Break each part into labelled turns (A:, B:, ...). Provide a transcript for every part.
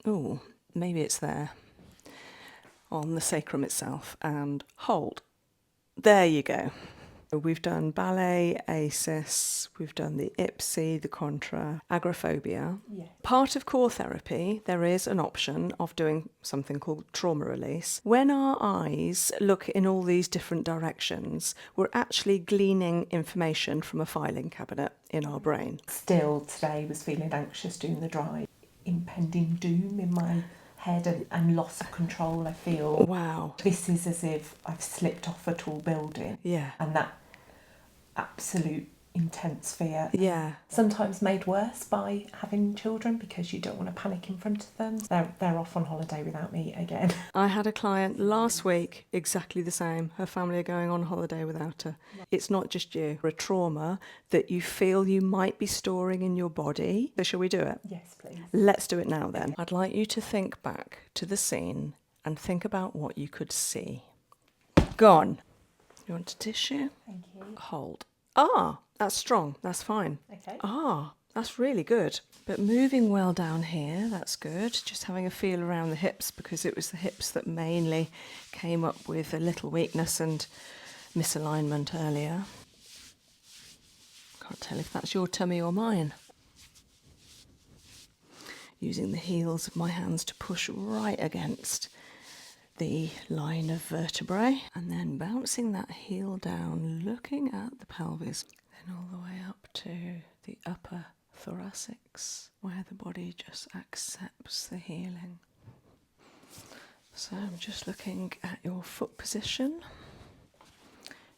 A: Oh, maybe it's there on the sacrum itself, and hold. There you go. We've done ballet, ACEs, we've done the IPSI, the contra, agoraphobia.
B: Yeah.
A: Part of core therapy, there is an option of doing something called trauma release. When our eyes look in all these different directions, we're actually gleaning information from a filing cabinet in our brain.
B: Still today was feeling anxious doing the drive. Impending doom in my head and loss of control. I feel
A: Wow.
B: this is as if I've slipped off a tall building.
A: Yeah.
B: And that absolute intense fear.
A: Yeah.
B: Sometimes made worse by having children because you don't want to panic in front of them. They're off on holiday without me again.
A: I had a client last week, exactly the same. Her family are going on holiday without her. It's not just you. A trauma that you feel you might be storing in your body. So shall we do it?
B: Yes, please.
A: Let's do it now then. I'd like you to think back to the scene and think about what you could see. Gone. You want a tissue?
B: Thank you.
A: Hold. Ah, that's strong. That's fine.
B: Okay.
A: Ah, that's really good. But moving well down here, that's good. Just having a feel around the hips, because it was the hips that mainly came up with a little weakness and misalignment earlier. Can't tell if that's your tummy or mine. Using the heels of my hands to push right against the line of vertebrae, and then bouncing that heel down, looking at the pelvis, then all the way up to the upper thoracics, where the body just accepts the healing. So I'm just looking at your foot position,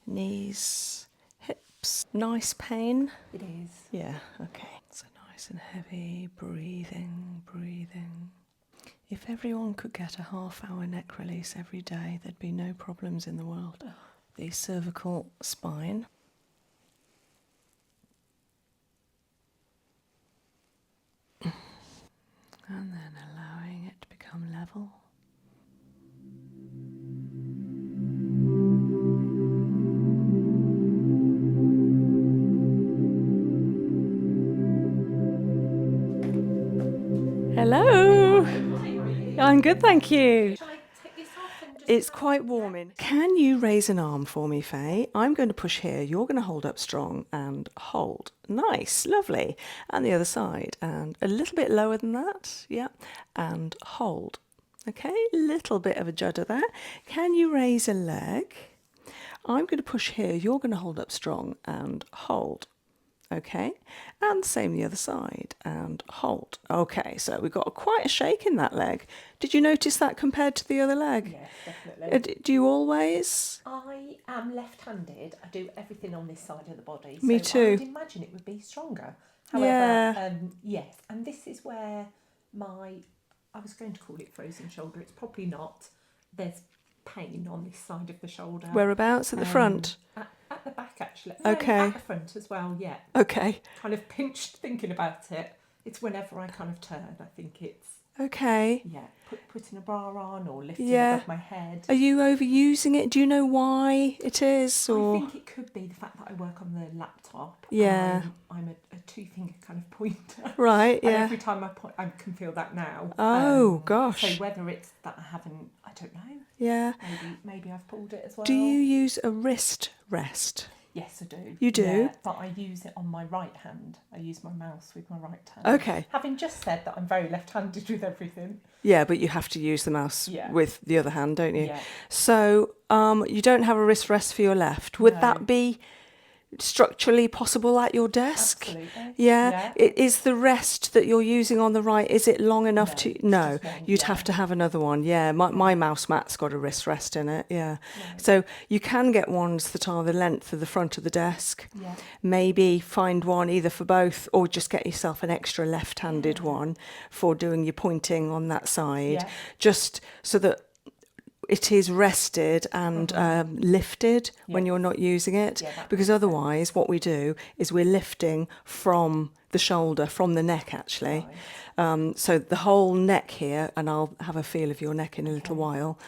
A: knees, hips. Nice pain?
B: It is.
A: Yeah, okay. So nice and heavy, breathing. If everyone could get a half-hour neck release every day, there'd be no problems in the world. The cervical spine. And then allowing it to become level. Hello. I'm good, thank you.
B: Shall I take this off and just...
A: It's quite warming. Can you raise an arm for me, Faye? I'm going to push here. You're going to hold up strong and hold. Nice, lovely. And the other side. And a little bit lower than that. Yeah. And hold. Okay, little bit of a judder there. Can you raise a leg? I'm going to push here. You're going to hold up strong and hold. Okay, and same the other side, and hold. Okay, so we've got quite a shake in that leg. Did you notice that compared to the other leg?
B: Yes, definitely.
A: Do you always?
B: I am left-handed. I do everything on this side of the body.
A: Me
B: so
A: too.
B: I would imagine it would be stronger. However,
A: Yeah.
B: Yes, and this is where I was going to call it frozen shoulder. It's probably not. There's pain on this side of the shoulder.
A: Whereabouts? At the front?
B: At the back, actually.
A: Okay.
B: No, at the front as well, yeah.
A: Okay.
B: Kind of pinched thinking about it. It's whenever I kind of turn, I think it's,
A: Okay.
B: yeah, putting a bra on or lifting
A: Yeah.
B: above my head.
A: Are you overusing it? Do you know why it is? Or
B: I think it could be the fact that I work on the laptop.
A: Yeah.
B: I'm a two-finger kind of pointer.
A: right?
B: And
A: Yeah.
B: every time I point, I can feel that now.
A: Oh
B: So
A: gosh.
B: whether it's that I haven't, I don't know.
A: Yeah.
B: Maybe I've pulled it as well.
A: Do you use a wrist rest?
B: Yes, I do.
A: You do?
B: Yeah, but I use it on my right hand. I use my mouse with my right hand.
A: Okay.
B: Having just said that I'm very left-handed with everything.
A: Yeah, but you have to use the mouse
B: Yeah.
A: with the other hand, don't you?
B: Yeah.
A: So you don't have a wrist rest for your left. Would
B: No.
A: that be structurally possible at your desk?
B: Absolutely.
A: Yeah. Is the rest that you're using on the right, is it long enough
B: No,
A: to...
B: it's
A: No,
B: just one,
A: you'd
B: yeah.
A: have to have another one. Yeah, my mouse mat's got a wrist rest in it, yeah.
B: Right.
A: So you can get ones that are the length of the front of the desk.
B: Yeah.
A: Maybe find one either for both, or just get yourself an extra left-handed one for doing your pointing on that side,
B: Yeah.
A: just so that it is rested and lifted when
B: Yes.
A: you're not using it.
B: Yeah, that
A: Because
B: makes
A: otherwise what we do is we're lifting from the shoulder, from the neck actually.
B: Right.
A: So the whole neck here, and I'll have a feel of your neck in a little while,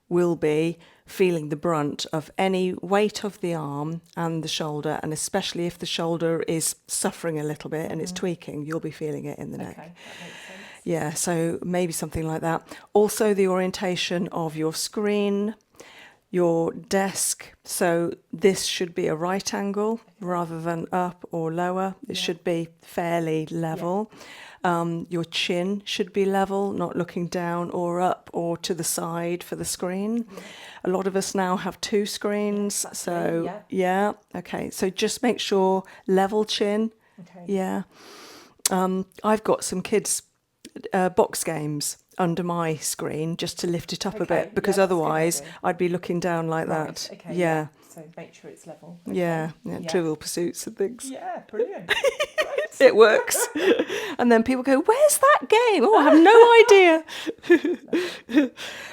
A: will be feeling the brunt of any weight of the arm and the shoulder, and especially if the shoulder is suffering a little bit and it's tweaking, you'll be feeling it in the neck.
B: Okay, that makes sense.
A: Yeah, so maybe something like that. Also, the orientation of your screen, your desk. So this should be a right angle rather than up or lower. It should be fairly level. Your chin should be level, not looking down or up or to the side for the screen. A lot of us now have two screens. So, yeah. Okay. So just make sure level chin.
B: Okay.
A: Yeah. I've got some kids' box games under my screen just to lift it up a bit, because otherwise I'd be looking down like that.
B: Okay.
A: Yeah.
B: So make sure it's level. Okay.
A: Yeah. Trivial Pursuits and things.
B: Yeah, brilliant.
A: It works. And then people go, where's that game? Oh, I have no idea.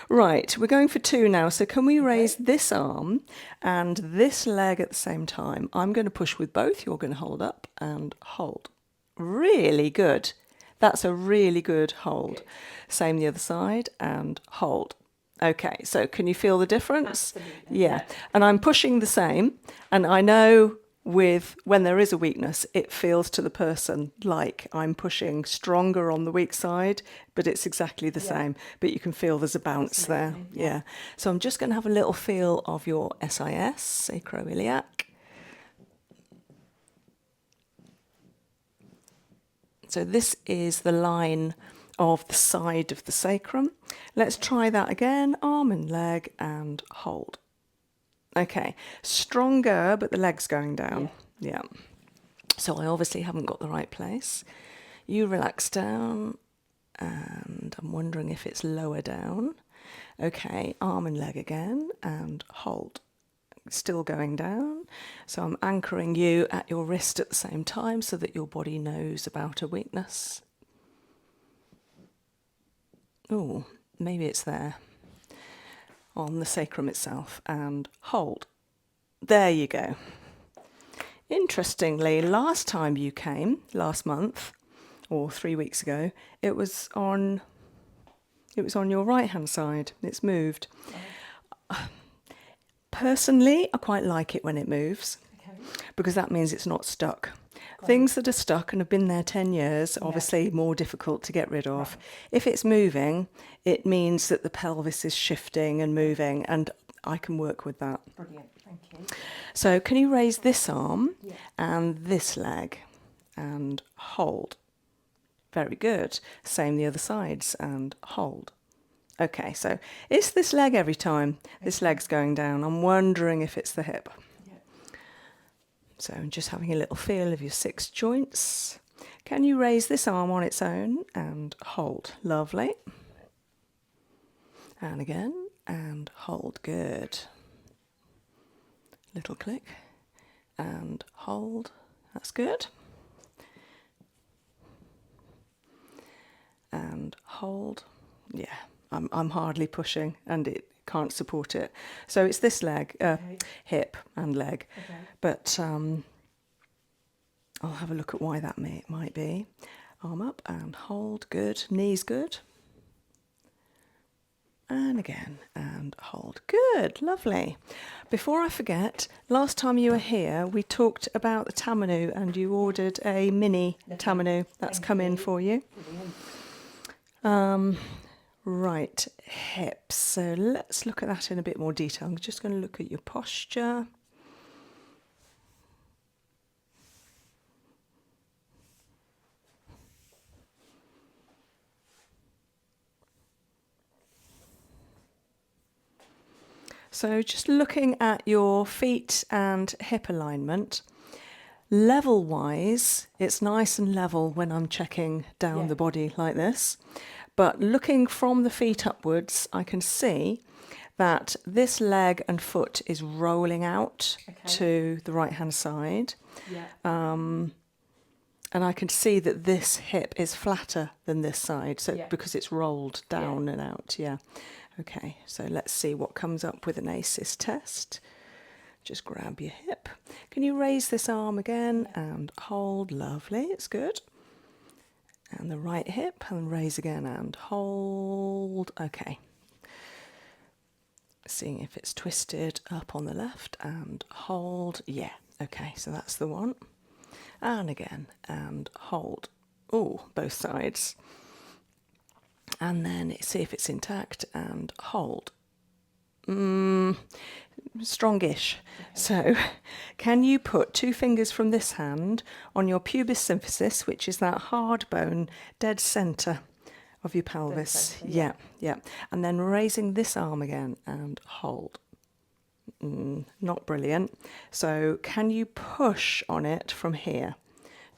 A: Right, we're going for 2 now. So can we raise this arm and this leg at the same time? I'm going to push with both. You're going to hold up and hold. Really good. That's a really good hold. Same the other side and hold. Okay, so can you feel the difference?
B: Absolutely.
A: Yeah. And I'm pushing the same, and I know when there is a weakness, it feels to the person like I'm pushing stronger on the weak side, but it's exactly the same. But you can feel there's a bounce there. Yeah. So I'm just going to have a little feel of your SIS, sacroiliac. So this is the line of the side of the sacrum. Let's try that again. Arm and leg and hold. Okay, stronger, but the leg's going down. Yeah. So I obviously haven't got the right place. You relax down, and I'm wondering if it's lower down. Okay, arm and leg again, and hold. Still going down. So I'm anchoring you at your wrist at the same time so that your body knows about a weakness. Oh, maybe it's there. On the sacrum itself, and hold. There you go. Interestingly, last time you came, last month, or 3 weeks ago, it was on your right hand side. It's moved. Personally, I quite like it when it moves, because that means it's not stuck. Things that are stuck and have been there 10 years, obviously more difficult to get rid of. If it's moving, it means that the pelvis is shifting and moving, and I can work with that.
B: Brilliant, thank you.
A: So can you raise this arm and this leg and hold? Very good. Same the other sides and hold. Okay, so it's this leg every time. This leg's going down. I'm wondering if it's the hip. So I'm just having a little feel of your 6 joints. Can you raise this arm on its own and hold? Lovely. And again, and hold. Good. Little click. And hold. That's good. And hold. Yeah, I'm hardly pushing, and it can't support it. So it's this leg, hip and leg. But I'll have a look at why that might be. Arm up and hold. Good. Knees good. And again, and hold. Good, lovely. Before I forget, last time you were here, we talked about the Tamanu, and you ordered a mini Tamanu. That's come in for you. Right, hips. So let's look at that in a bit more detail. I'm just going to look at your posture. So just looking at your feet and hip alignment, level-wise, it's nice and level when I'm checking down the body like this. But looking from the feet upwards, I can see that this leg and foot is rolling out to the right-hand side. And I can see that this hip is flatter than this side, so because it's rolled down and out. Okay, so let's see what comes up with an ACEs test. Just grab your hip. Can you raise this arm again and hold? Lovely, it's good. And the right hip, and raise again and hold. Okay. Seeing if it's twisted up on the left and hold. Yeah, okay, so that's the one. And again and hold. Oh, both sides. and then see if it's intact and hold. Strongish. So can you put 2 fingers from this hand on your pubis symphysis, which is that hard bone dead centre of your pelvis?
B: Centre,
A: yeah, yeah. And then raising this arm again and hold. Not brilliant. So can you push on it from here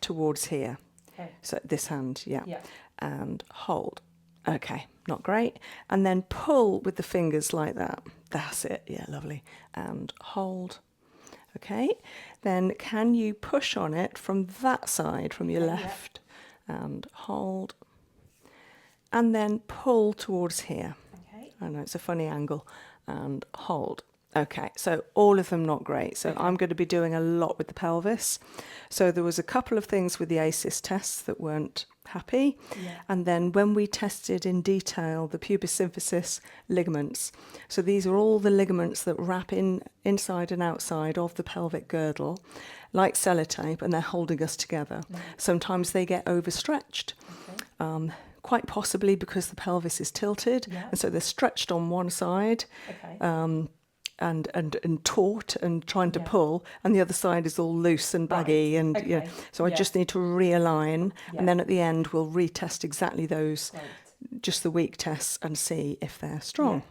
A: towards here?
B: Okay.
A: So this hand, yeah.
B: Yeah.
A: And hold. Okay, not great. And then pull with the fingers like that. That's it. Yeah, lovely. And hold. Okay. Then can you push on it from that side, from your left, and hold. And then pull towards here.
B: Okay.
A: I know it's a funny angle. And hold. Okay, so all of them not great. So I'm going to be doing a lot with the pelvis. So there was a couple of things with the ACEs tests that weren't happy.
B: Yeah.
A: And then when we tested in detail the pubis symphysis ligaments, so these are all the ligaments that wrap inside and outside of the pelvic girdle, like sellotape, and they're holding us together. Sometimes they get overstretched.
B: Okay.
A: Quite possibly because the pelvis is tilted, and so they're stretched on one side.
B: Okay.
A: And taut and trying to pull, and the other side is all loose and baggy,
B: Right.
A: and
B: Okay.
A: so I just need to realign,
B: Yeah.
A: and then at the end we'll retest exactly those,
B: Great.
A: just the weak tests, and see if they're strong.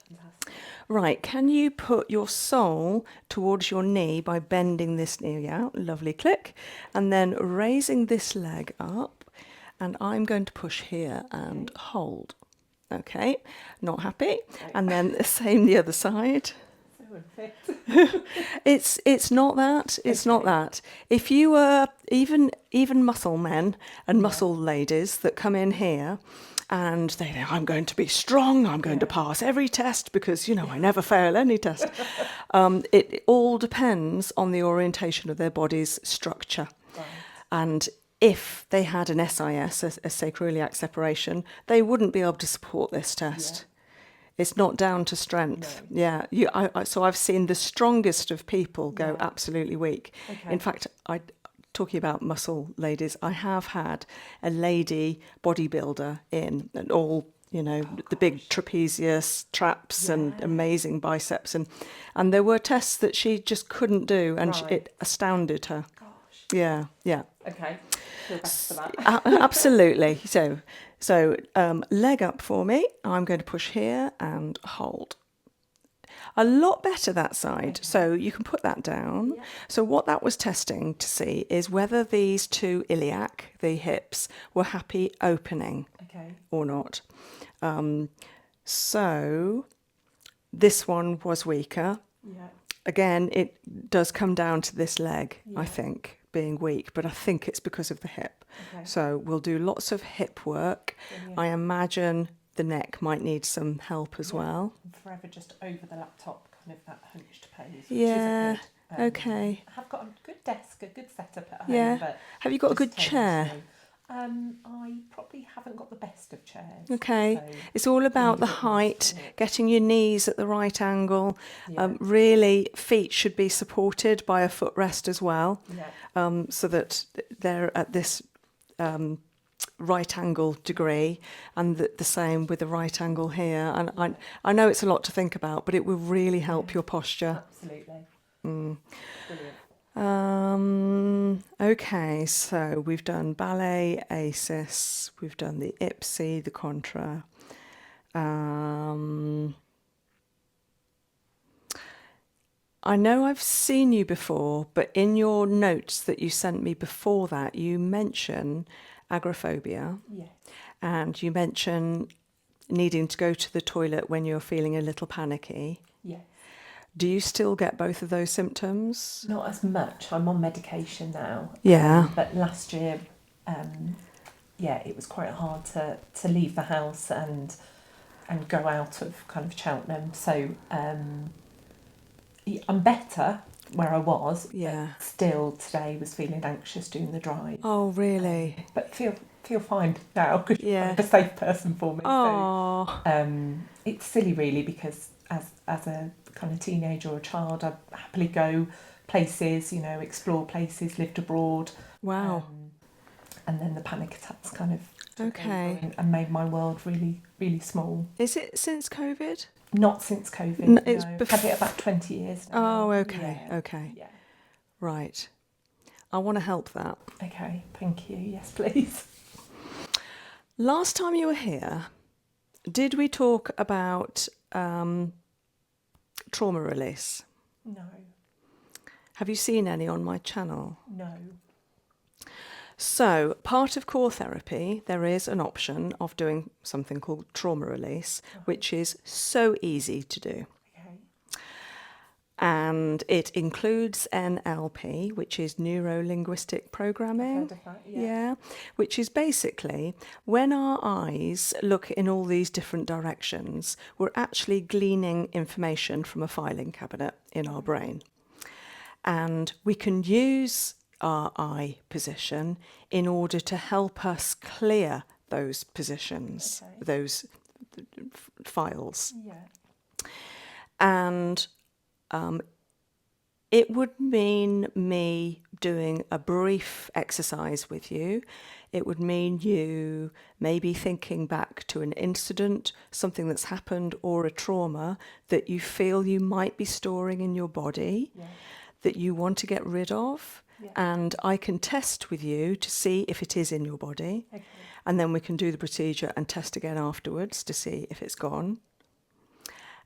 B: Yeah. Fantastic.
A: Right, can you put your sole towards your knee by bending this knee out? Lovely click, and then raising this leg up, and I'm going to push here and hold. Okay, not happy, and then the same the other side.
B: So unfit.
A: It's not that. It's not that. If you were even muscle men and muscle ladies that come in here and they think, I'm going to be strong, I'm going to pass every test because, I never fail any test. It all depends on the orientation of their body's structure.
B: Right.
A: And if they had an SIS, a sacroiliac separation, they wouldn't be able to support this test. It's not down to strength.
B: No.
A: Yeah, so I've seen the strongest of people go absolutely weak.
B: Okay.
A: In fact, talking about muscle ladies, I have had a lady bodybuilder in, and all the big trapezius traps and amazing biceps, and there were tests that she just couldn't do, and it astounded her.
B: Gosh.
A: Yeah.
B: Okay. Feel better for that.
A: Absolutely. So leg up for me. I'm going to push here and hold. A lot better that side. So you can put that down.
B: Yeah.
A: So what that was testing to see is whether these 2 iliac, the hips, were happy opening
B: Okay.
A: or not. So this one was weaker.
B: Yeah.
A: Again, it does come down to this leg, I
B: Yeah.
A: think, being weak, but I think it's because of the hip.
B: Okay.
A: So we'll do lots of hip work.
B: Brilliant.
A: I imagine the neck might need some help as well.
B: I'm forever just over the laptop, kind of that hunched pose. Which
A: Yeah,
B: isn't good.
A: okay.
B: I have got a good desk, a good setup at home.
A: Yeah.
B: But
A: Have you got a
B: just
A: good
B: tends
A: chair?
B: to- I probably haven't got the best of chairs.
A: Okay.
B: So
A: It's all about the
B: need a bit more
A: height,
B: support.
A: getting your knees at the right angle.
B: Yeah.
A: Really, feet should be supported by a footrest as well,
B: Yeah.
A: so that they're at this right angle degree, and the same with the right angle here. And I know it's a lot to think about, but it will really help your posture.
B: Absolutely. Brilliant.
A: Okay, so we've done ballet, ACEs, we've done the IPSI, the contra. I know I've seen you before, but in your notes that you sent me before that, you mention agoraphobia,
B: Yes.
A: and you mention needing to go to the toilet when you're feeling a little panicky.
B: Yes.
A: Do you still get both of those symptoms?
B: Not as much. I'm on medication now.
A: Yeah.
B: But last year, it was quite hard to leave the house and go out of kind of Cheltenham. So I'm better where I was.
A: Yeah.
B: But still, today was feeling anxious doing the drive.
A: Oh, really?
B: But feel fine now because you're
A: Yeah.
B: kind of a safe person for me.
A: Oh.
B: So it's silly, really, because as a kind of teenager or a child, I'd happily go places, explore places, lived abroad.
A: Wow.
B: And then the panic attacks kind of took
A: Okay.
B: over and made my world really, really small.
A: Is it since COVID?
B: Not since COVID,
A: No,
B: no.
A: it's
B: Had it about 20 years now.
A: Oh, okay,
B: Yeah,
A: okay.
B: yeah.
A: Right. I want to help that.
B: Okay, thank you. Yes, please.
A: Last time you were here, did we talk about trauma release?
B: No,
A: Have you seen any on my channel?
B: no.
A: So, part of core therapy, there is an option of doing something called trauma release, which is so easy to do.
B: Okay.
A: And it includes NLP, which is Neuro Linguistic Programming.
B: I've heard of that, yeah.
A: Yeah, which is basically when our eyes look in all these different directions, we're actually gleaning information from a filing cabinet in our brain. And we can use our eye position in order to help us clear those positions,
B: Okay.
A: those files.
B: Yeah.
A: And it would mean me doing a brief exercise with you. It would mean you maybe thinking back to an incident, something that's happened, or a trauma that you feel you might be storing in your body,
B: Yeah.
A: that you want to get rid of.
B: Yeah.
A: And I can test with you to see if it is in your body.
B: Okay.
A: And then we can do the procedure and test again afterwards to see if it's gone.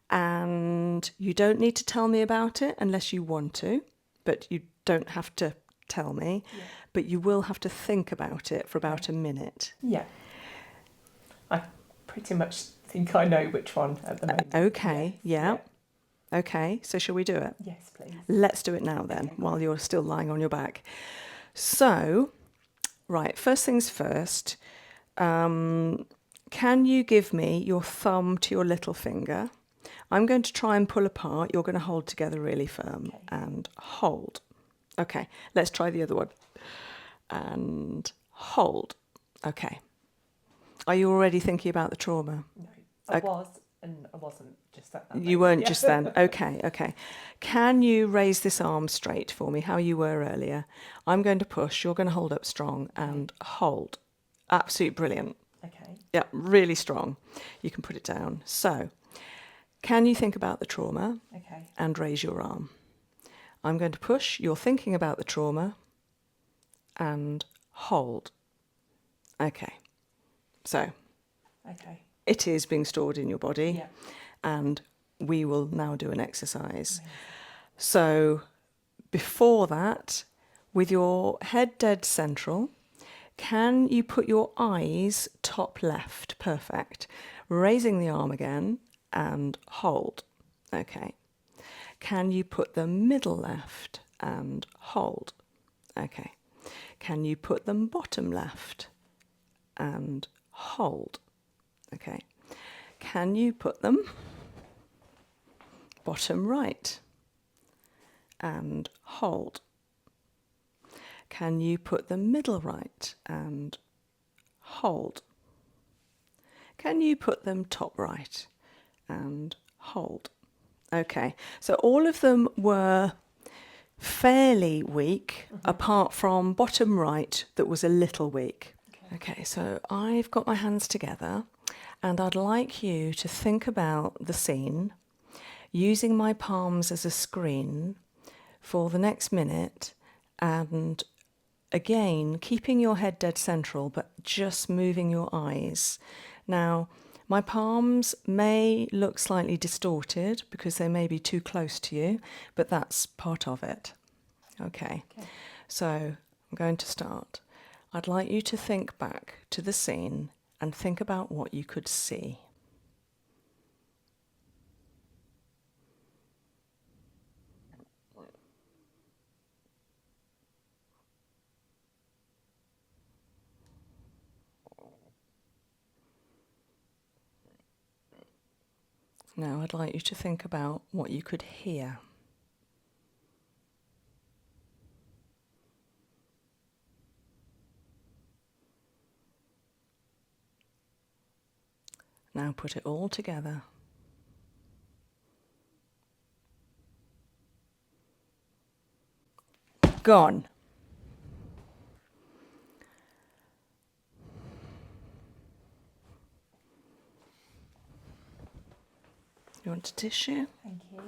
A: And you don't need to tell me about it unless you want to, but you don't have to tell me.
B: Yeah.
A: But you will have to think about it for about
B: Okay.
A: a minute.
B: Yeah. I pretty much think I know which one at the moment.
A: Okay,
B: Yes.
A: yeah. Okay, so shall we do it?
B: Yes, please.
A: Let's do it now then,
B: Okay,
A: while you're still lying on your back. So, right, first things first. Can you give me your thumb to your little finger? I'm going to try and pull apart. You're going to hold together really firm
B: Okay.
A: and hold. Okay, let's try the other one. And hold. Okay. Are you already thinking about the trauma?
B: No, I
A: Okay.
B: was, and I wasn't just at that
A: You
B: moment,
A: weren't
B: yeah.
A: just then. Okay, okay. Can you raise this arm straight for me, how you were earlier? I'm going to push. You're going to hold up strong and hold. Absolutely brilliant.
B: Okay.
A: Yeah, really strong. You can put it down. So, can you think about the trauma
B: Okay.
A: and raise your arm? I'm going to push. You're thinking about the trauma and hold. Okay. So,
B: Okay.
A: it is being stored in your body,
B: Yeah.
A: and we will now do an exercise.
B: Amazing.
A: So, before that, with your head dead central, can you put your eyes top left? Perfect. Raising the arm again and hold. Okay. Can you put them middle left and hold? Okay. Can you put them bottom left and hold? Okay. Can you put them bottom right and hold? Can you put them middle right and hold? Can you put them top right and hold? Okay, so all of them were fairly weak, apart from bottom right that was a little weak. Okay, so I've got my hands together and I'd like you to think about the scene using my palms as a screen for the next minute, and again, keeping your head dead central, but just moving your eyes. Now, my palms may look slightly distorted because they may be too close to you, but that's part of it. Okay, so I'm going to start. I'd like you to think back to the scene and think about what you could see. Now I'd like you to think about what you could hear. Now put it all together. Gone. You want a tissue?
B: Thank you.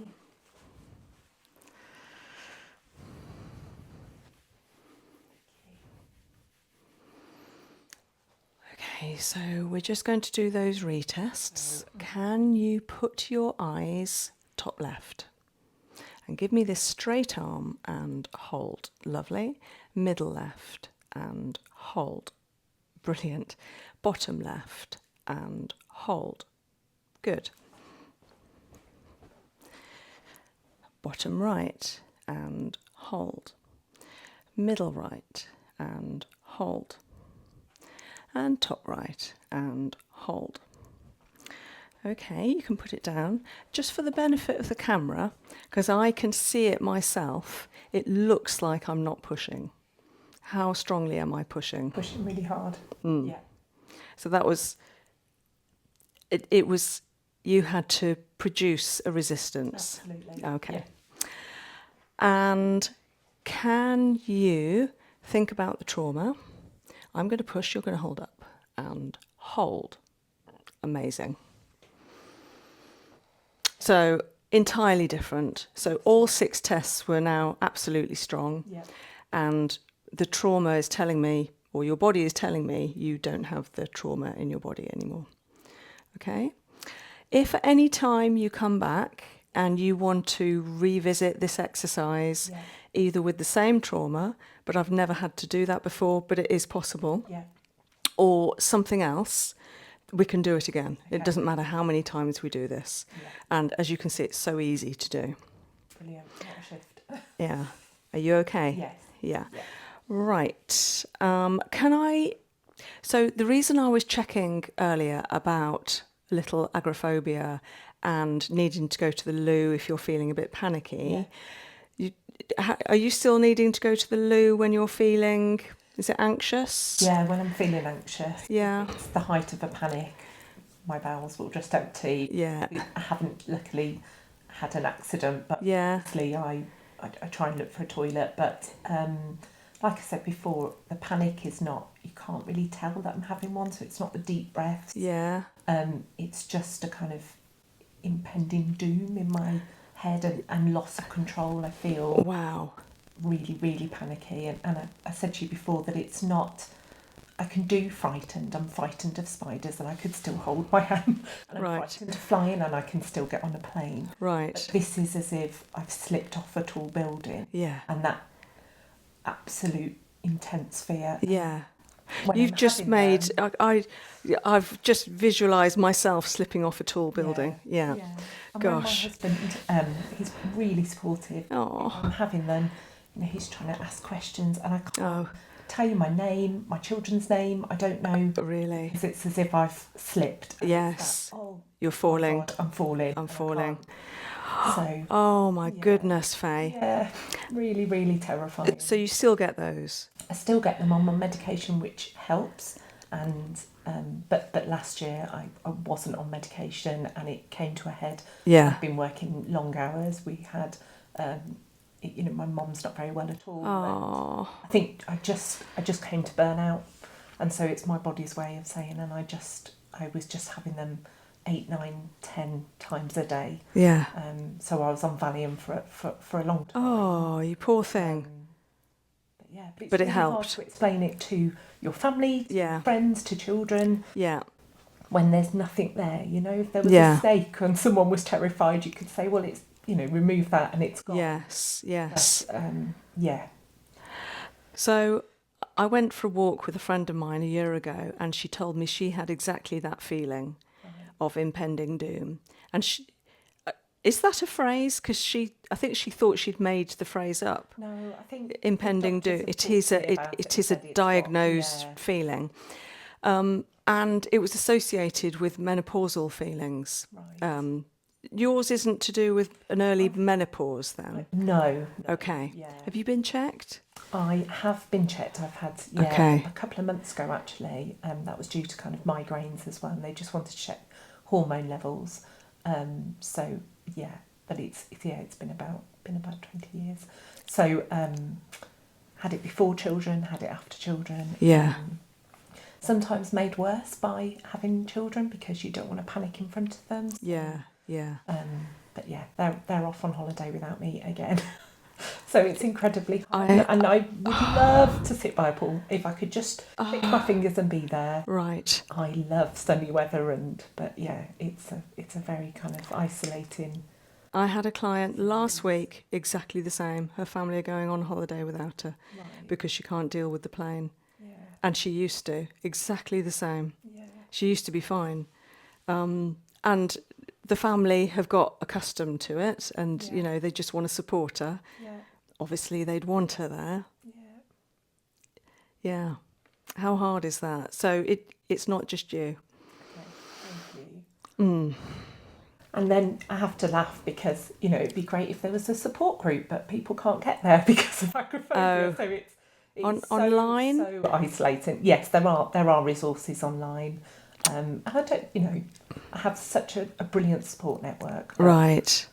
A: Okay, so we're just going to do those retests. Can you put your eyes top left? And give me this straight arm and hold. Lovely. Middle left and hold. Brilliant. Bottom left and hold. Good. Bottom right and hold. Middle right and hold. And top right and hold. Okay, you can put it down. Just for the benefit of the camera, because I can see it myself, it looks like I'm not pushing. How strongly am I pushing?
B: Pushing really hard.
A: Mm.
B: Yeah.
A: So that was, it was, you had to produce a resistance.
B: Absolutely.
A: Okay.
B: Yeah.
A: And can you think about the trauma? I'm going to push, you're going to hold up and hold. Amazing. So entirely different. So all 6 tests were now absolutely strong.
B: Yeah.
A: And the trauma is telling me, or your body is telling me, you don't have the trauma in your body anymore. Okay? If at any time you come back and you want to revisit this exercise,
B: Yeah.
A: either with the same trauma, but I've never had to do that before, but it is possible,
B: Yeah.
A: or something else, we can do it again.
B: Okay.
A: It doesn't matter how many times we do this.
B: Yeah.
A: And as you can see, it's so easy to do.
B: Brilliant. What a shift.
A: Yeah. Are you okay?
B: Yes.
A: Yeah.
B: Yeah.
A: Right. Can I... So the reason I was checking earlier about little agoraphobia and needing to go to the loo if you're feeling a bit panicky, are you still needing to go to the loo when you're feeling... Is it anxious?
B: Yeah, when I'm feeling anxious,
A: Yeah.
B: it's the height of a panic. My bowels will just empty.
A: Yeah.
B: I haven't luckily had an accident, but
A: Yeah.
B: obviously I try and look for a toilet. But like I said before, the panic is not, you can't really tell that I'm having one, so it's not the deep breaths.
A: Yeah.
B: It's just a kind of impending doom in my head and loss of control. I feel
A: Wow.
B: really, really panicky. And I said to you before that it's not, I can do frightened. I'm frightened of spiders and I could still hold my hand. And I'm
A: Right.
B: frightened of flying and I can still get on a plane.
A: Right.
B: But this is as if I've slipped off a tall building.
A: Yeah.
B: And that absolute intense fear.
A: Yeah.
B: When
A: You've
B: I'm
A: just
B: having
A: made...
B: them-
A: I've just visualised myself slipping off a tall building. Yeah.
B: And when my
A: Gosh.
B: husband, he's really supportive.
A: Oh.
B: I'm having them, you know, he's trying to ask questions and I can't
A: Oh,
B: tell you my name, my children's name. I don't know.
A: really?
B: Because it's as if I've slipped. And
A: Yes.
B: it's that, oh,
A: You're
B: my
A: falling.
B: God, I'm falling.
A: I'm
B: and I
A: falling.
B: can't. So,
A: Oh, my
B: Yeah.
A: goodness, Faye.
B: yeah, really, really terrifying.
A: So you still get those?
B: I still get them on my medication, which helps. And but last year I wasn't on medication, and it came to a head.
A: Yeah.
B: I've been working long hours. We had, you know, my mum's not very well at all.
A: Oh.
B: I think I just came to burnout, and so it's my body's way of saying. And I was just having them 8, 9, 10 times a day.
A: Yeah.
B: So I was on Valium for a long time.
A: Oh, you poor thing.
B: But yeah, but it's
A: But it
B: really hard
A: helped.
B: to explain it to your family, to
A: Yeah.
B: friends, to children,
A: Yeah.
B: when there's nothing there. You know, if there was
A: Yeah.
B: a snake and someone was terrified, you could say, well, it's, you know, remove that and it's gone.
A: Yes. Yes.
B: But, yeah.
A: So I went for a walk with a friend of mine a year ago, and she told me she had exactly that feeling of impending doom. And she, is that a phrase? Because I think she thought she'd made the phrase up.
B: No, I think
A: Impending doom. It is a diagnosed feeling, and it was associated with menopausal feelings.
B: Right.
A: Yours isn't to do with an early menopause, then?
B: No.
A: Okay.
B: Yeah.
A: Have you been checked?
B: I have been checked. I've had
A: Okay.
B: a couple of months ago actually. That was due to kind of migraines as well, and they just wanted to check hormone levels. So yeah, but it's been about 20 years. So had it before children, had it after children.
A: Yeah.
B: Sometimes made worse by having children because you don't want to panic in front of them. So,
A: Yeah. Yeah.
B: But yeah, they're off on holiday without me again. So it's incredibly hard. And I would love to sit by a pool if I could just click my fingers and be there.
A: Right.
B: I love sunny weather, but yeah, it's a very kind of isolating.
A: I had a client last week, exactly the same. Her family are going on holiday without her because she can't deal with the plane.
B: Yeah.
A: And she used to, exactly the same.
B: Yeah.
A: She used to be fine. And the family have got accustomed to it, and, you know, they just want to support her.
B: Yeah.
A: Obviously, they'd want her there.
B: Yeah.
A: Yeah. How hard is that? So it's not just you.
B: Okay. Thank you. And then I have to laugh because, you know, it'd be great if there was a support group, but people can't get there because of agoraphobia. So it's
A: online?
B: so isolating. Yes, there are resources online. And I don't, you know, I have such a brilliant support network.
A: Right.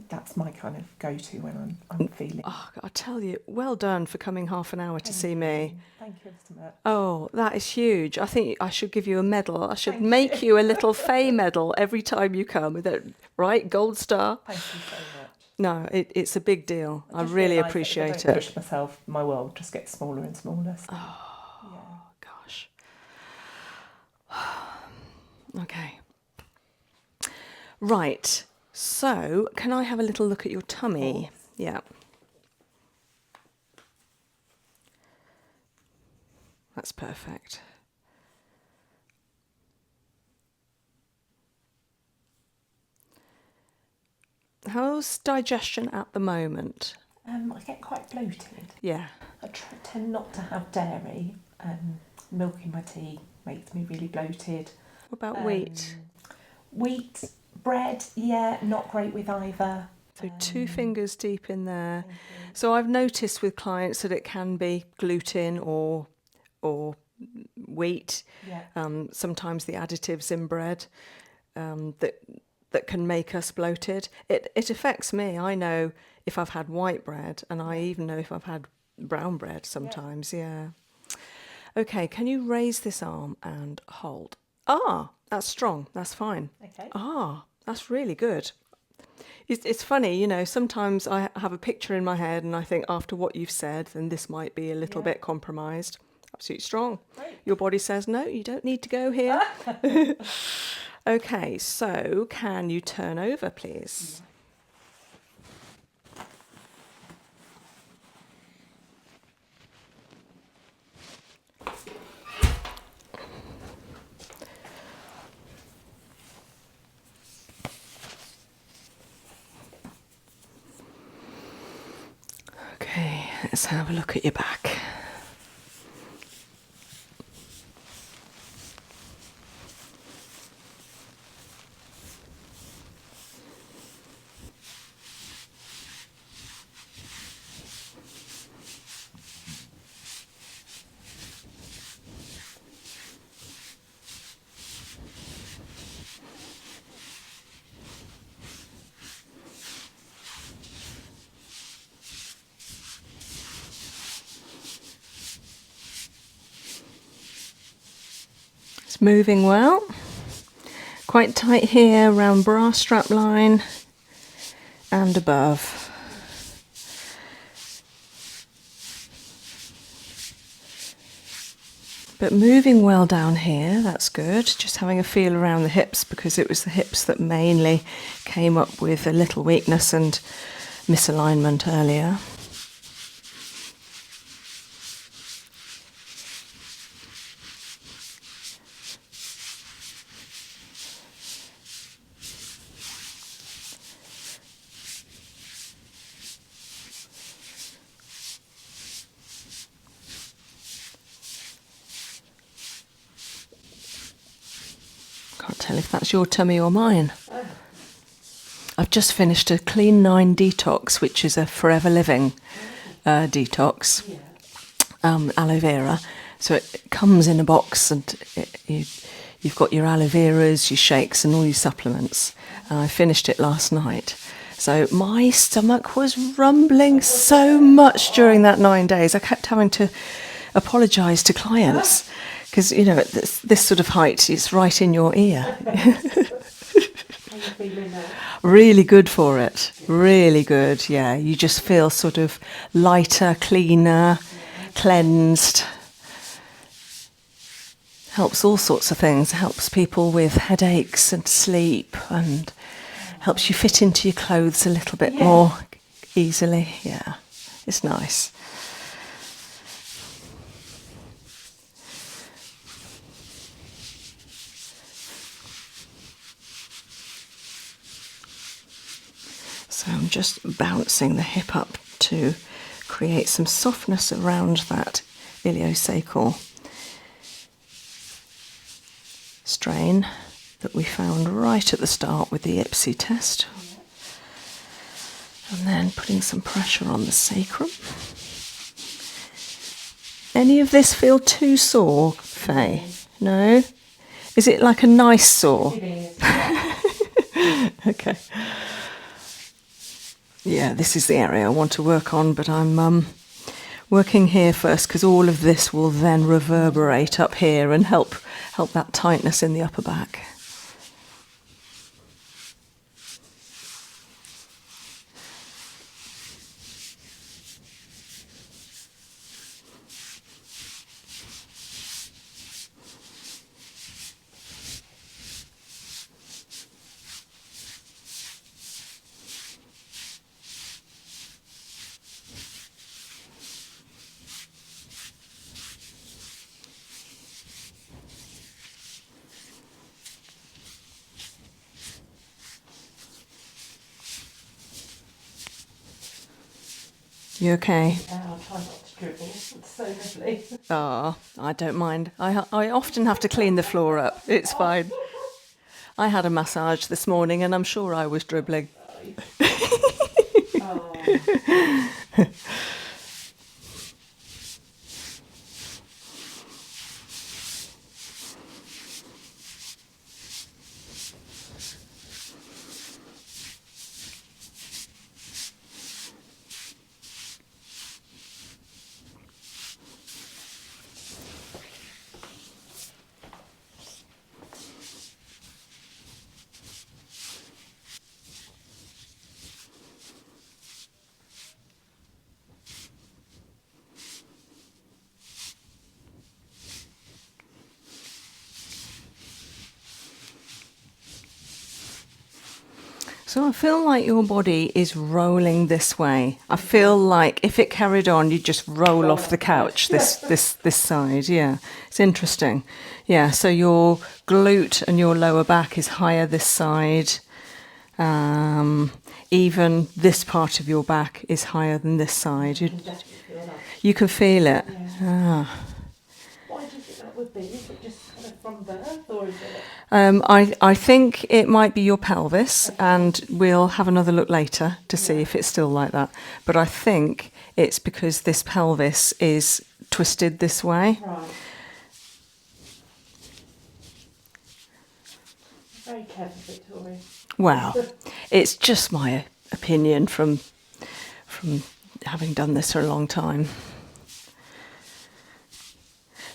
B: That's my kind of go-to when I'm feeling.
A: Oh, I tell you, well done for coming half an hour to see me.
B: Thank you so much.
A: Oh, that is huge. I think I should give you a medal. I should make you a little Faye medal every time you come with it, right? Gold star.
B: Thank you so much.
A: No, it's a big deal. I
B: just
A: really
B: realise
A: appreciate
B: if I don't
A: it.
B: push myself, my world just gets smaller and smaller. So,
A: Gosh. Okay. Right. So, can I have a little look at your tummy? Yeah. That's perfect. How's digestion at the moment?
B: I get quite bloated.
A: Yeah.
B: I tend not to have dairy. Milk in my tea makes me really bloated.
A: What about wheat?
B: Wheat, bread, not great with either.
A: So 2 fingers deep in there. So I've noticed with clients that it can be gluten or wheat.
B: Yeah.
A: Sometimes the additives in bread that can make us bloated. It affects me. I know if I've had white bread, and I even know if I've had brown bread sometimes. Yeah. Okay, can you raise this arm and hold? Ah, that's strong. That's fine.
B: Okay.
A: Ah, that's really good. It's funny, you know, sometimes I have a picture in my head and I think after what you've said, then this might be a little bit compromised. Absolutely strong.
B: Great.
A: Your body says, no, you don't need to go here. Okay, so can you turn over, please? Okay, let's have a look at your back. It's moving well. Quite tight here around bra strap line and above. But moving well down here, that's good. Just having a feel around the hips because it was the hips that mainly came up with a little weakness and misalignment earlier. Can't tell if that's your tummy or mine. I've just finished a Clean 9 detox, which is a forever living detox, aloe vera. So it comes in a box and you've got your aloe veras, your shakes and all your supplements. And I finished it last night. So my stomach was rumbling so much during that 9 days. I kept having to apologise to clients because, you know, at this sort of height, it's right in your ear.
B: you feeling now?
A: Really good for it. Really good, yeah. You just feel sort of lighter, cleaner, cleansed. Helps all sorts of things. Helps people with headaches and sleep, and helps you fit into your clothes a little bit more easily. Yeah, it's nice. So I'm just bouncing the hip up to create some softness around that iliosacral strain that we found right at the start with the IPSI test. And then putting some pressure on the sacrum. Any of this feel too sore, Faye? No? Is it like a nice sore? Okay. Yeah, this is the area I want to work on, but I'm working here first because all of this will then reverberate up here and help that tightness in the upper back. You okay?
B: Yeah, I'll try not to dribble. It's so lovely.
A: Oh, I don't mind. I often have to clean the floor up. It's fine. I had a massage this morning and I'm sure I was dribbling.
B: Oh.
A: So I feel like your body is rolling this way. I feel like if it carried on, you'd just roll off the couch this side. Yeah, it's interesting. Yeah, so your glute and your lower back is higher this side. Even this part of your back is higher than this side. You can feel it.
B: Yeah. Why do you think that would be? Is it just kind of from birth, or is it?
A: I think it might be your pelvis, and we'll have another look later to see if it's still like that. But I think it's because this pelvis is twisted this way.
B: Right. Very clever, Victoria.
A: Wow, it's just my opinion from having done this for a long time.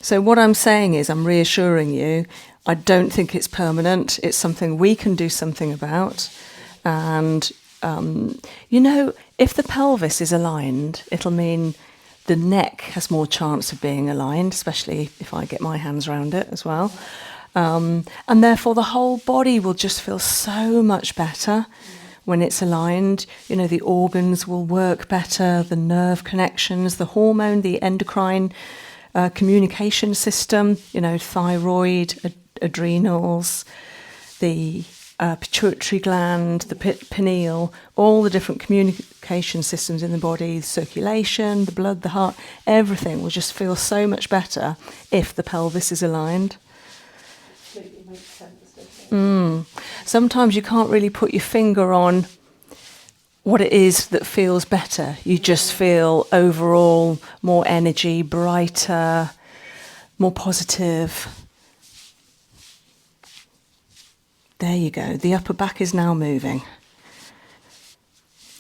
A: So what I'm saying is I'm reassuring you, I don't think it's permanent. It's something we can do something about. And, if the pelvis is aligned, it'll mean the neck has more chance of being aligned, especially if I get my hands around it as well. And therefore the whole body will just feel so much better when it's aligned. The organs will work better, the nerve connections, the hormone, the endocrine communication system, thyroid, adrenals, the pituitary gland, the pineal, all the different communication systems in the body, the circulation, the blood, the heart, everything will just feel so much better if the pelvis is aligned.
B: Absolutely makes sense, doesn't it?
A: Sometimes you can't really put your finger on what it is that feels better. You just feel overall more energy, brighter, more positive. There you go. The upper back is now moving.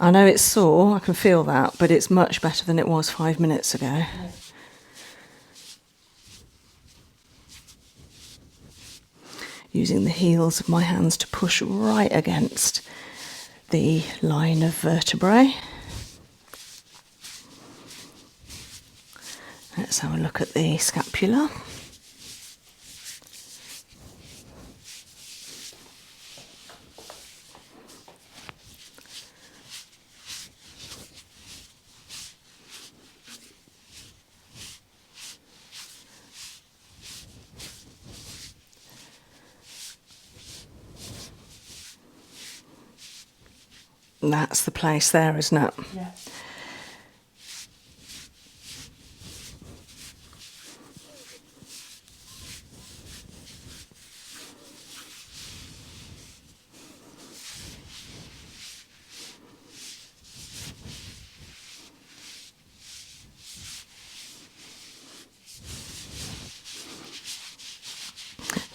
A: I know it's sore, I can feel that, but it's much better than it was 5 minutes ago.
B: Yeah.
A: using the heels of my hands to push right against the line of vertebrae. Let's have a look at the scapula. That's the place there, isn't it?
B: Yeah.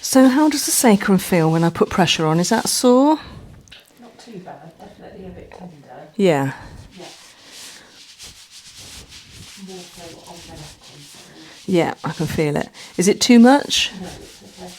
A: So how does the sacrum feel when I put pressure on? Is that sore?
B: Not too bad, definitely a bit tender.
A: Yeah.
B: Yeah. More so on the left hand side.
A: Yeah, I can feel it. Is it too much?
B: No, it's okay.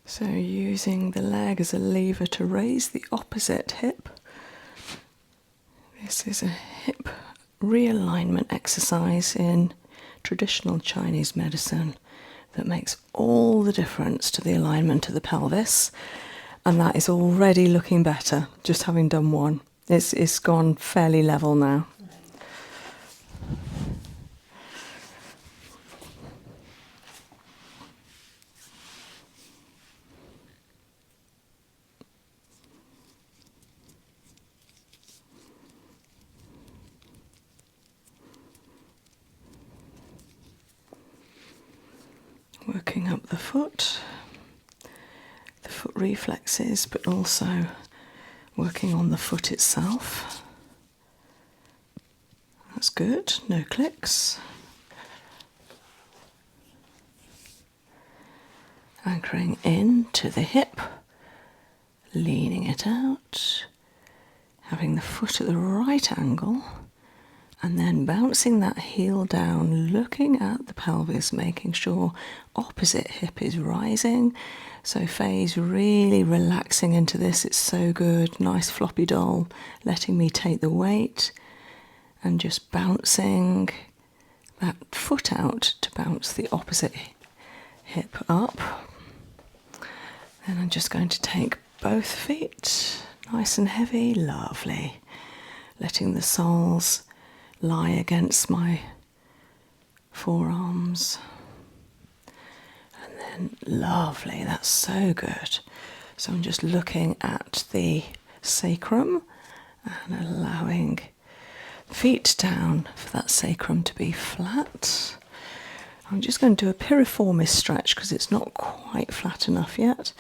A: So using the leg as a lever to raise the opposite hip. This is a hip realignment exercise in traditional Chinese medicine that makes all the difference to the alignment of the pelvis, and that is already looking better just having done one. It's gone fairly level now. Working up the foot reflexes, but also working on the foot itself. That's good, no clicks. Anchoring into the hip, leaning it out, having the foot at the right angle, and then bouncing that heel down, looking at the pelvis, making sure opposite hip is rising. So Faye's really relaxing into this. It's so good. Nice floppy doll, letting me take the weight and just bouncing that foot out to bounce the opposite hip up. And I'm just going to take both feet, nice and heavy, lovely. Letting the soles lie against my forearms. And then lovely, that's so good. So I'm just looking at the sacrum and allowing feet down for that sacrum to be flat. I'm just going to do a piriformis stretch because it's not quite flat enough yet.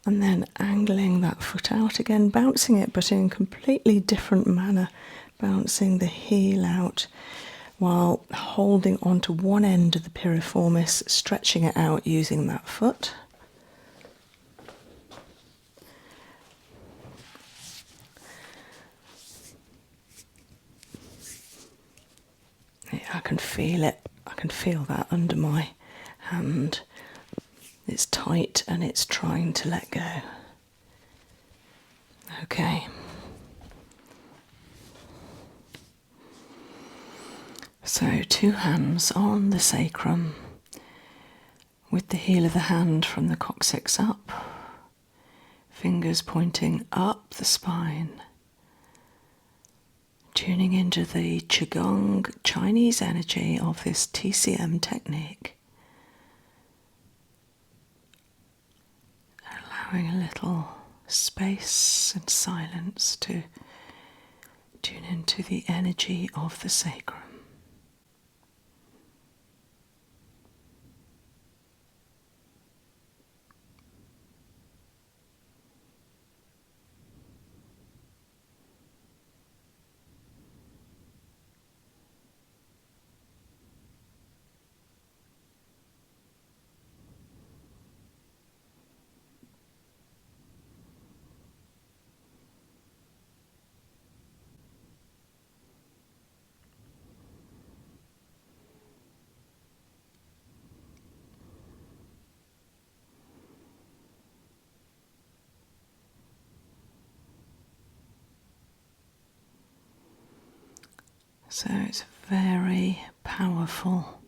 A: And then angling that foot out again, bouncing it but in a completely different manner, bouncing the heel out while holding onto one end of the piriformis, stretching it out using that foot. Yeah, I can feel it. I can feel that under my hand. It's tight and it's trying to let go. Okay. So 2 hands on the sacrum with the heel of the hand from the coccyx up, fingers pointing up the spine, tuning into the Qigong Chinese energy of this TCM technique, allowing a little space and silence to tune into the energy of the sacrum. So it's a very powerful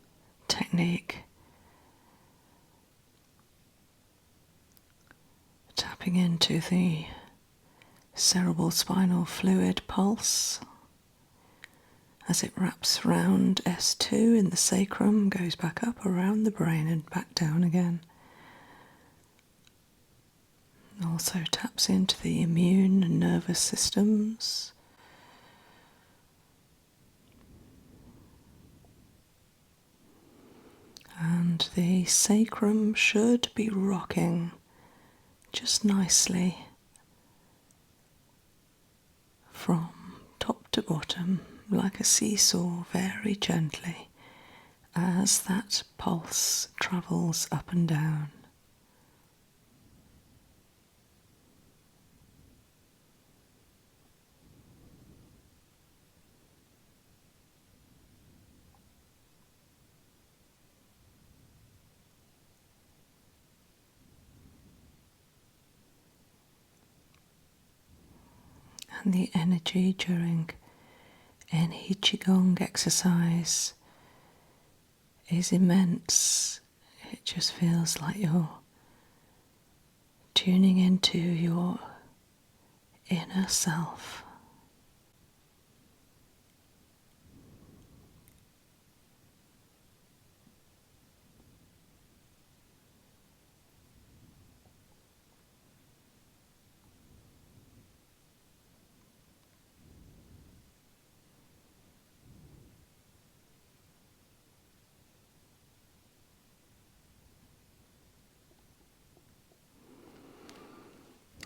A: technique, tapping into the cerebral spinal fluid pulse as it wraps round S2 in the sacrum, goes back up around the brain and back down again. Also taps into the immune and nervous systems. And the sacrum should be rocking just nicely from top to bottom, like a seesaw, very gently, as that pulse travels up and down. And the energy during any Qigong exercise is immense. It just feels like you're tuning into your inner self.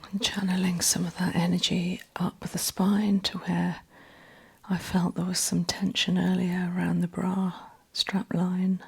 A: And channeling some of that energy up the spine to where I felt there was some tension earlier around the bra strap line.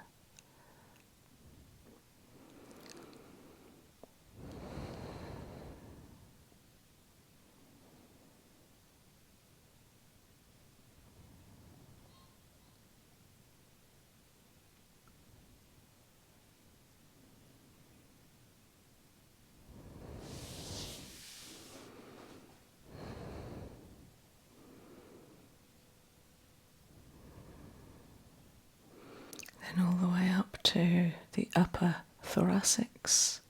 A: Then all the way up to the upper thoracics.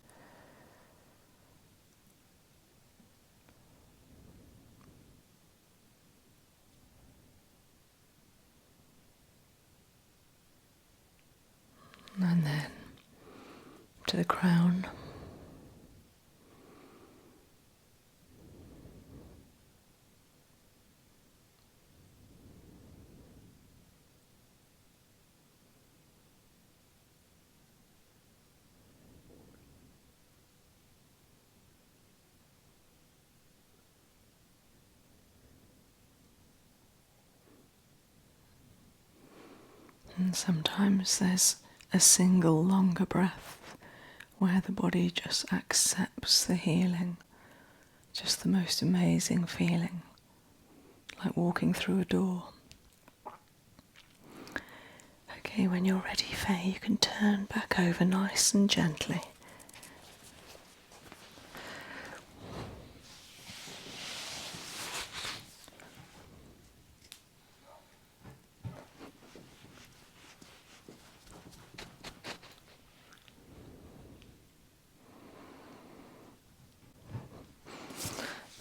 A: And then to the crown. And sometimes there's a single longer breath where the body just accepts the healing. Just the most amazing feeling, like walking through a door. Okay, when you're ready, Faye, you can turn back over nice and gently.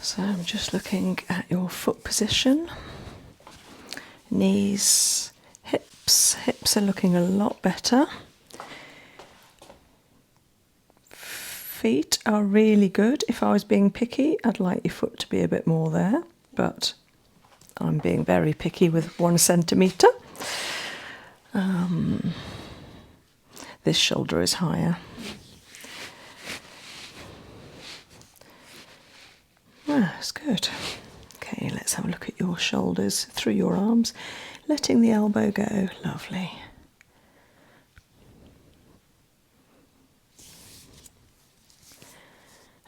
A: So I'm just looking at your foot position. Knees, hips. Hips are looking a lot better. Feet are really good. If I was being picky, I'd like your foot to be a bit more there, but I'm being very picky with 1 centimetre. This shoulder is higher. That's good. Okay, let's have a look at your shoulders through your arms, letting the elbow go. Lovely.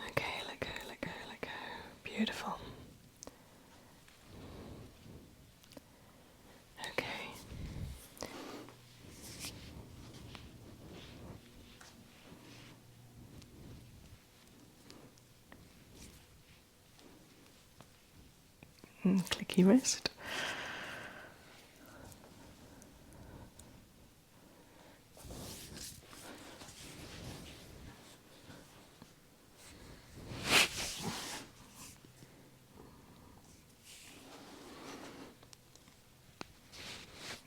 A: Okay, let go, let go, let go. Beautiful. Okay. Clicky wrist.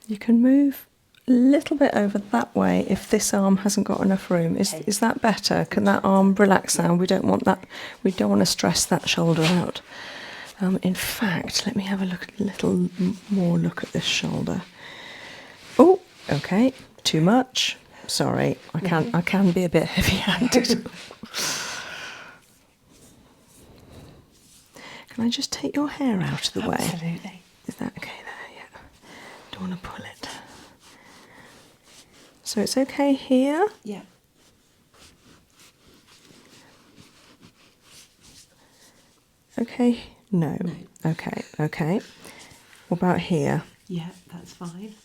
A: You can move a little bit over that way if this arm hasn't got enough room. Is that better? Can that arm relax now? We don't want that. We don't want to stress that shoulder out. In fact, let me have a little more look at this shoulder. Oh, okay, too much. Sorry, I can be a bit heavy-handed. Can I just take your hair out of the way?
B: Absolutely.
A: Is that okay there? Yeah. Don't want to pull it. So it's okay here?
B: Yeah.
A: Okay. No. Okay. Okay. What about here?
B: Yeah, that's fine.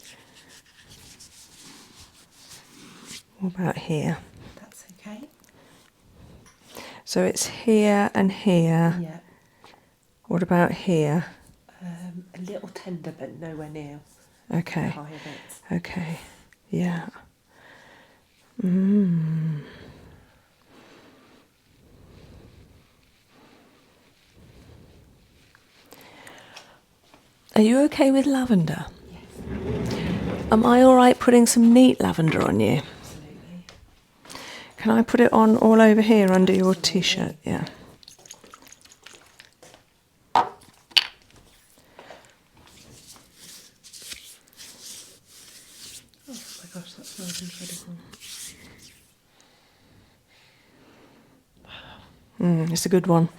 A: What about here?
B: That's okay.
A: So it's here and here.
B: Yeah.
A: What about here?
B: A little tender, but nowhere near
A: Okay.
B: the higher bits.
A: Okay. Yeah. Are you okay with lavender?
B: Yes.
A: Am I all right putting some neat lavender on you?
B: Absolutely.
A: Can I put it on all over here under your t-shirt? Yeah.
B: Oh my gosh, that smells incredible.
A: It's a good one.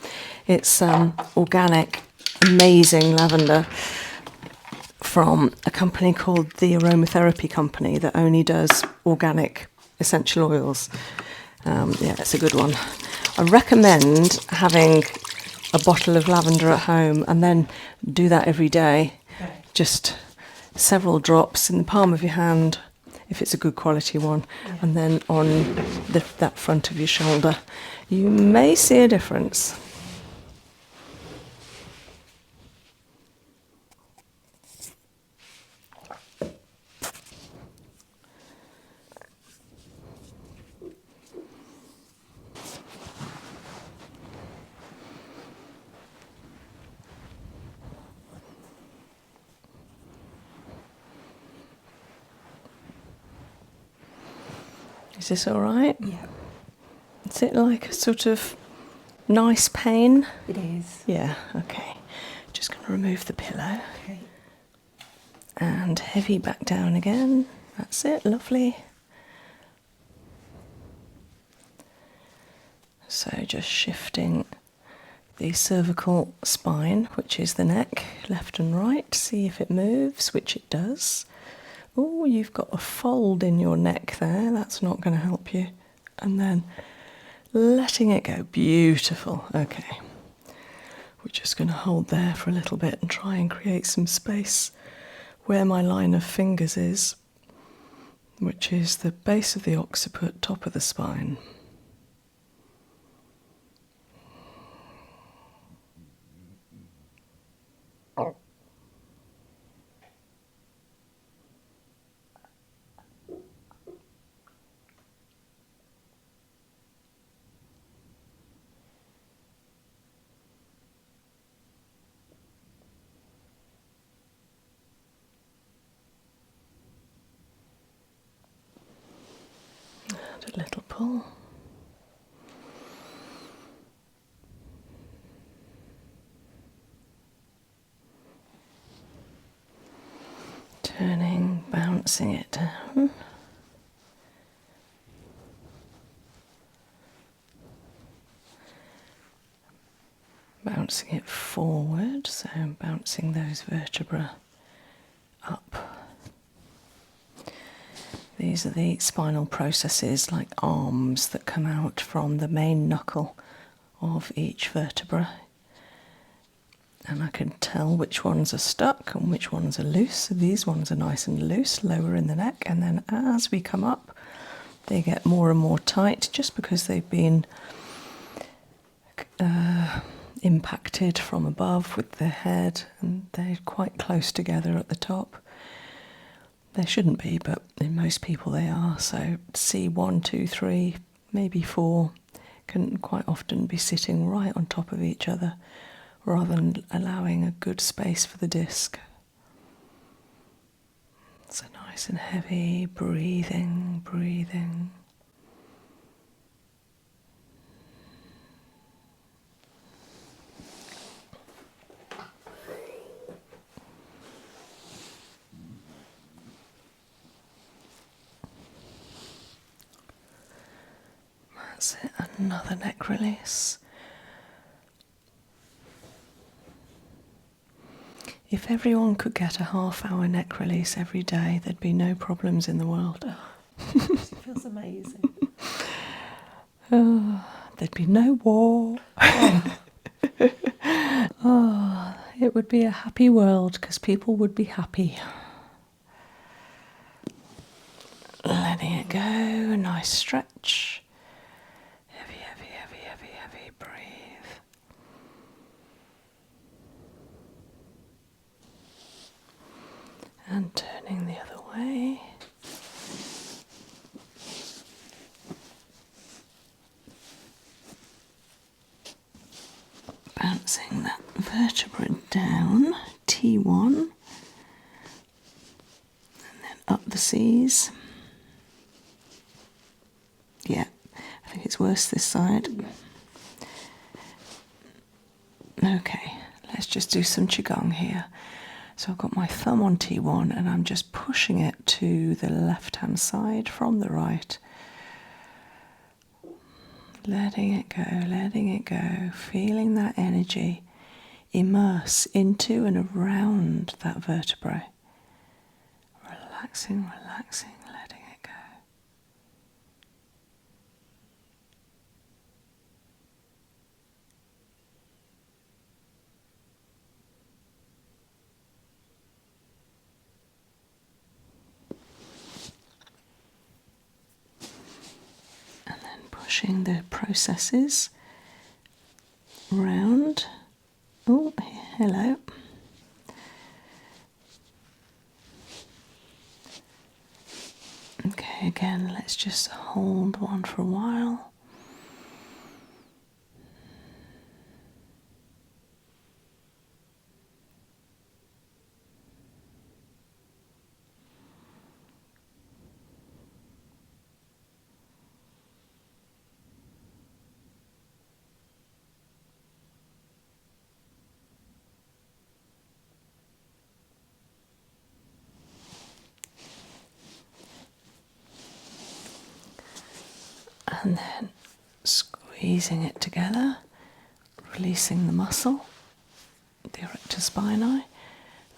A: It's organic, amazing lavender from a company called the Aromatherapy Company that only does organic essential oils. Yeah, it's a good one. I recommend having a bottle of lavender at home and then do that every day.
B: Okay.
A: Just several drops in the palm of your hand, if it's a good quality one, and then on that front of your shoulder. You may see a difference. Is this all right?
B: Yeah.
A: Is it like a sort of nice pain?
B: It is.
A: Yeah, okay. Just going to remove the pillow.
B: Okay.
A: And heavy back down again. That's it, lovely. So just shifting the cervical spine, which is the neck, left and right. See if it moves, which it does. oh, you've got a fold in your neck there. That's not going to help you. And then letting it go. Beautiful. Okay. We're just going to hold there for a little bit and try and create some space where my line of fingers is, which is the base of the occiput, top of the spine. A little pull. Turning, bouncing it down. Bouncing it forward, so bouncing those vertebrae up. These are the spinal processes like arms that come out from the main knuckle of each vertebra. And I can tell which ones are stuck and which ones are loose. So these ones are nice and loose, lower in the neck. And then as we come up, they get more and more tight just because they've been impacted from above with the head. And they're quite close together at the top. They shouldn't be, but in most people they are. So C1, 2, 3, maybe 4 can quite often be sitting right on top of each other rather than allowing a good space for the disc. So nice and heavy, breathing, breathing. That's it, another neck release. If everyone could get a half-hour neck release every day, there'd be no problems in the world.
B: It feels amazing.
A: There'd be no war. Oh, it would be a happy world because people would be happy. Letting it go, a nice stretch. Heavy, heavy, heavy, heavy, heavy, breathe. And turning the other way. Bouncing that vertebra down, T1, and then up the C's. Yeah, I think it's worse this side. Okay, let's just do some Qigong here. So I've got my thumb on T1 and I'm just pushing it to the left-hand side from the right. Letting it go, feeling that energy immerse into and around that vertebrae. Relaxing, relaxing, letting it go. Pushing the processes round. Oh, hello. Okay, again, let's just hold one for a while. And then squeezing it together, releasing the muscle, the erector spinae,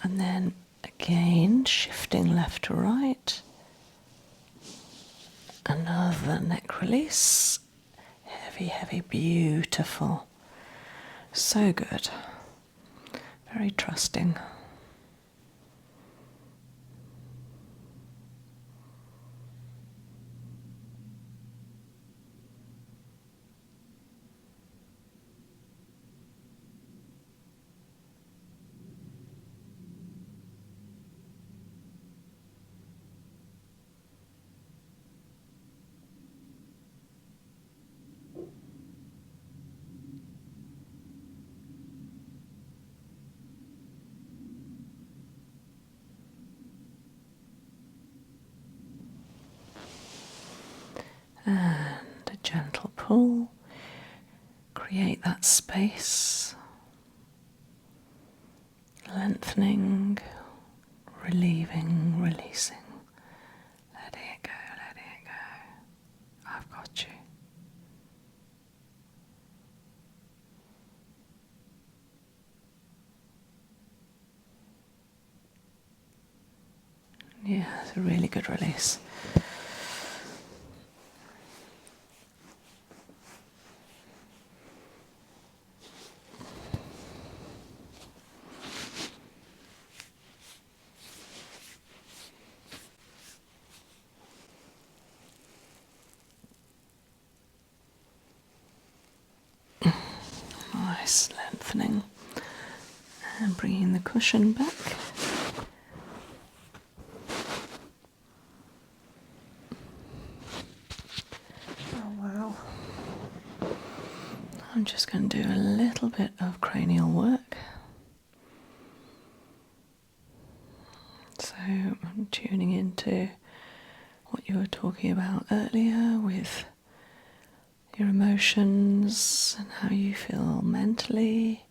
A: and then Again, shifting left to right. Another neck release. Heavy, heavy, beautiful. So good. Very trusting. And a gentle pull. Create that space. Lengthening, relieving, releasing. Letting it go, letting it go. I've got you. Yeah, it's a really good release. Nice lengthening and bringing the cushion back.
B: Oh wow.
A: I'm just going to do a little bit of cranial work. So I'm tuning into what you were talking about earlier with your emotions and how you feel mentally.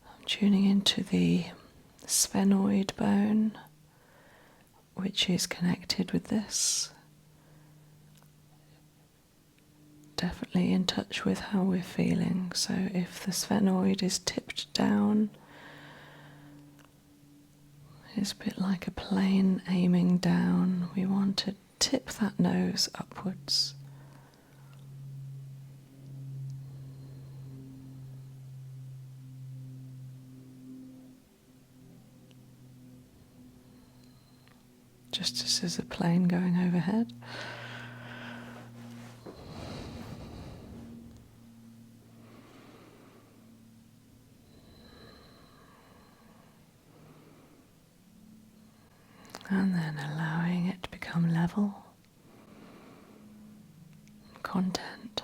A: I'm tuning into the sphenoid bone, which is connected with this. Definitely in touch with how we're feeling. So if the sphenoid is tipped down, it's a bit like a plane aiming down. We want to tip that nose upwards. Just as there's a plane going overhead. And then allowing it to become level. Content.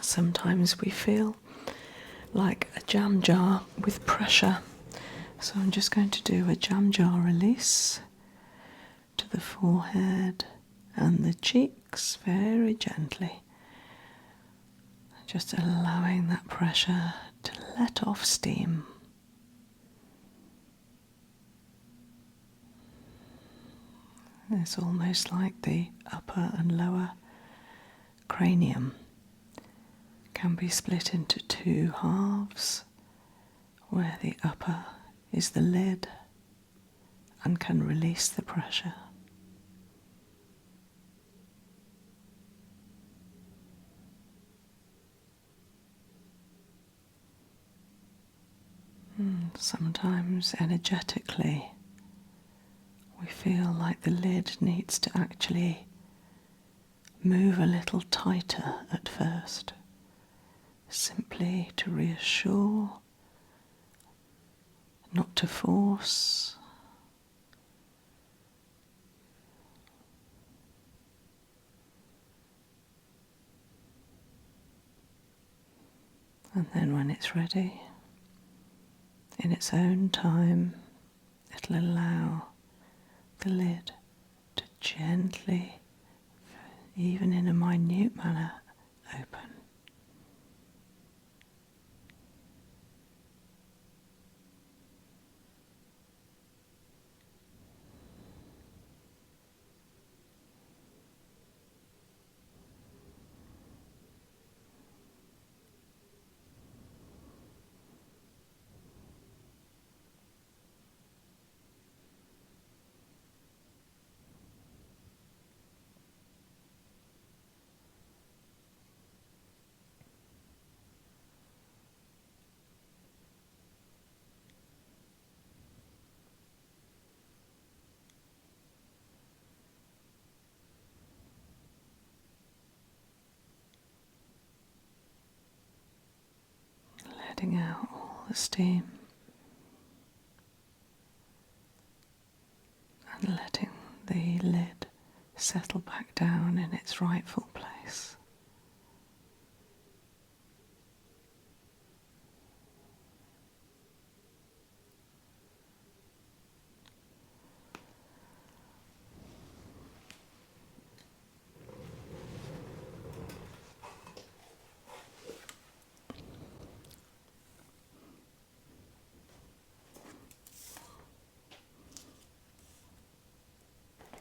A: Sometimes we feel like a jam jar with pressure. So I'm just going to do a jam jar release to the forehead and the cheeks very gently. Just allowing that pressure to let off steam. It's almost like the upper and lower cranium can be split into two halves, where the upper is the lid and can release the pressure. Sometimes energetically we feel like the lid needs to actually move a little tighter at first, simply to reassure, not to force. And then when it's ready, in its own time, it'll allow the lid to gently, even in a minute manner, open. letting out all the steam and letting the lid settle back down in its rightful place.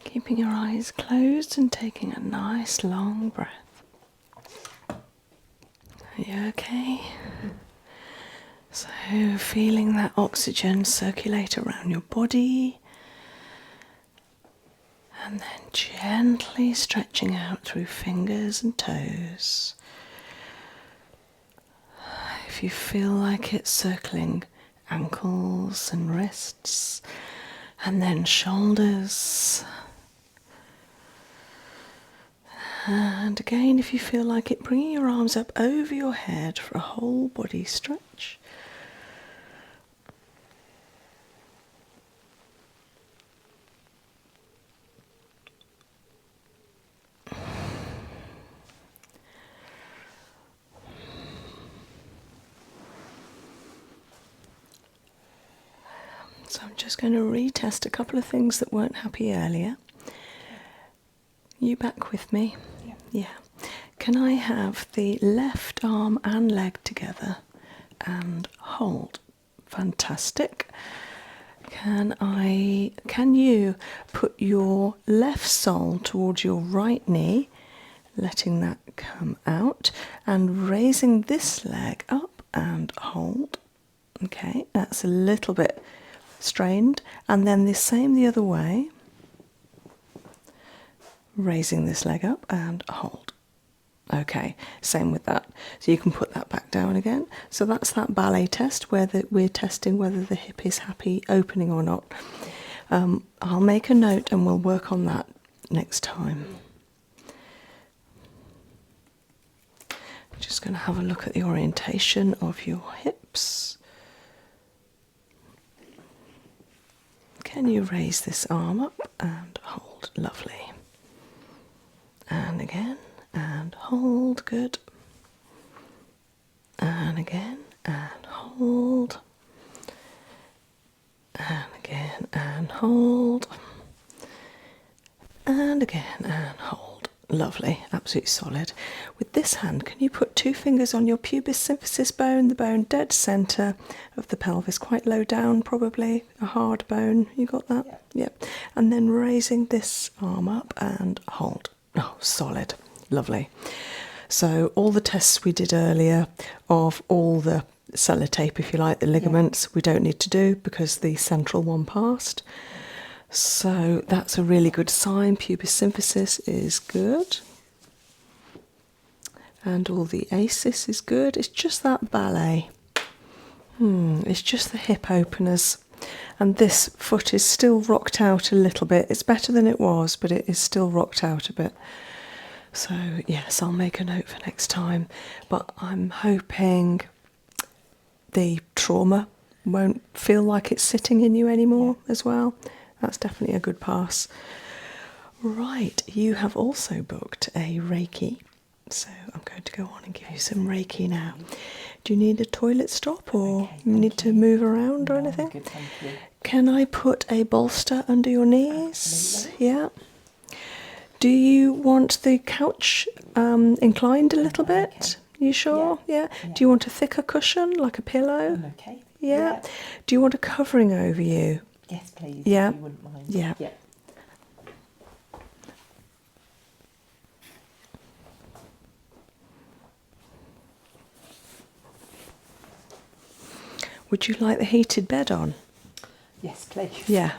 A: Keeping your eyes closed and taking a nice long breath. Are you okay? So feeling that oxygen circulate around your body and then gently stretching out through fingers and toes. If you feel like it's circling ankles and wrists and then shoulders. And again, if you feel like it, bringing your arms up over your head for a whole body stretch. So I'm just going to retest a couple of things that weren't happy earlier. You back with me? Yeah. Can I have the left arm and leg together and hold? Fantastic. Can you put your left sole towards your right knee, letting that come out and raising this leg up and hold. Okay, that's a little bit strained, and then the same the other way. Raising this leg up and hold. Okay, same with that. So you can put that back down again. So that's that ballet test where we're testing whether the hip is happy opening or not. I'll make a note and we'll work on that next time. I'm just going to have a look at the orientation of your hips. Can you raise this arm up and hold? Lovely. And again, and hold, good. And again, and hold. And again, and hold. And again, and hold. Lovely, absolutely solid. With this hand, can you put 2 fingers on your pubis symphysis bone, the bone dead centre of the pelvis, quite low down probably, a hard bone, you got that?
B: Yeah.
A: Yep. And then raising this arm up and hold. Oh, solid. Lovely. So all the tests we did earlier of all the sellotape, if you like, the ligaments, we don't need to do because the central one passed. So that's a really good sign. Pubis symphysis is good. And all the ACIS is good. It's just that ballet. It's just the hip openers. And this foot is still rocked out a little bit. It's better than it was, but it is still rocked out a bit. So yes, I'll make a note for next time. But I'm hoping the trauma won't feel like it's sitting in you anymore as well. That's definitely a good pass. Right, you have also booked a Reiki. So I'm going to go on and give you some Reiki now. Do you need a toilet stop or need to move around or anything?
B: Good, thank you.
A: Can I put a bolster under your knees?
B: Absolutely.
A: Yeah. Do you want the couch inclined a little bit? You sure? Yeah. Do you want a thicker cushion, like a pillow?
B: I'm okay.
A: Yeah. Do you want a covering over you?
B: Yes, please.
A: Yeah.
B: If you wouldn't mind.
A: Yeah. Would you like the heated bed on?
B: Yes, please.
A: Yeah,